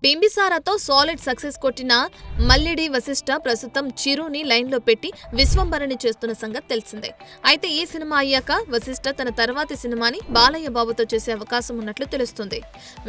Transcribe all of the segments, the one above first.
బింబిసారాతో solid success కొట్టిన మల్లిడి వశిష్ఠ ప్రస్తుతం చిరుని లైన్లో పెట్టి విశ్వంభరణి చేస్తున్న సంగతి తెలిసిందే. అయితే ఈ సినిమా అయ్యాక వశిష్ఠ తన తర్వాతి సినిమాని బాలయ్య బాబుతో చేసే అవకాశం ఉన్నట్లు తెలుస్తుంది.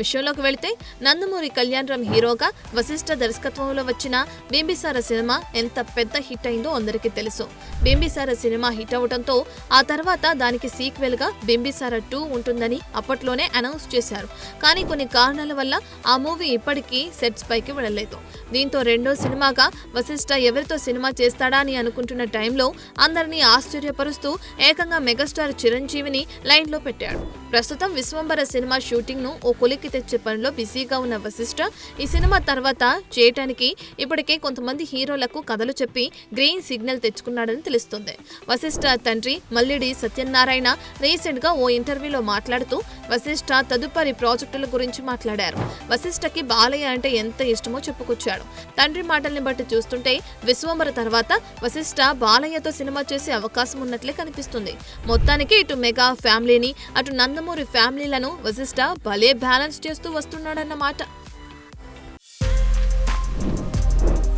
విషయంలోకి వెళితే నందమూరి కళ్యాణరామ్ హీరోగా వశిష్ఠ దర్శకత్వంలో వచ్చిన బింబిసార సినిమా ఎంత పెద్ద హిట్ అయిందో అందరికీ తెలుసు. బింబిసార సినిమా హిట్ అవడంతో ఆ తర్వాత దానికి సీక్వెల్ గా బింబిసార 2 ఉంటుందని అప్పట్లోనే అనౌన్స్ చేశారు. కానీ కొన్ని కారణాల వల్ల ఆ మూవీ ఇప్పటికీ సెట్స్ పైకి వెళ్ళలేదు. దీంతో రెండో సినిమాగా వశిష్ఠ ఎవరితో సినిమా చేస్తాడా అని అనుకుంటున్న టైంలో అందరినీ ఆశ్చర్యపరుస్తూ ఏకంగా మెగాస్టార్ చిరంజీవిని లైన్లో పెట్టాడు. ప్రస్తుతం విశ్వంభర సినిమా షూటింగ్ ను ఓ కొలిక్కి తెచ్చే పనిలో బిజీగా ఉన్న వశిష్ఠ ఈ సినిమా తర్వాత చేయటానికి ఇప్పటికే కొంతమంది హీరోలకు కథలు చెప్పి గ్రీన్ సిగ్నల్ తెచ్చుకున్నాడని తెలుస్తుంది. వశిష్ఠ తండ్రి మల్లిడి సత్యనారాయణ రీసెంట్ గా ఓ ఇంటర్వ్యూలో మాట్లాడుతూ వశిష్ఠ తదుపరి ప్రాజెక్టుల గురించి మాట్లాడారు. వశిష్ఠకి బాలయ్య అంటే ఎంత ఇష్టమో చెప్పుకొచ్చాడు. తండ్రి మాటల్ని బట్టి చూస్తుంటే విశ్వంభర తర్వాత వశిష్ఠ బాలయ్యతో సినిమా చేసే అవకాశం ఉన్నట్లే కనిపిస్తుంది. మొత్తానికి ఇటు మెగా ఫ్యామిలీని అటు నందమూరి ఫ్యామిలీలను వశిష్ఠ భలే బ్యాలెన్స్ చేస్తూ వస్తున్నాడన్నమాట.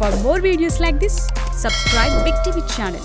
For more videos like this, subscribe Big TV channel.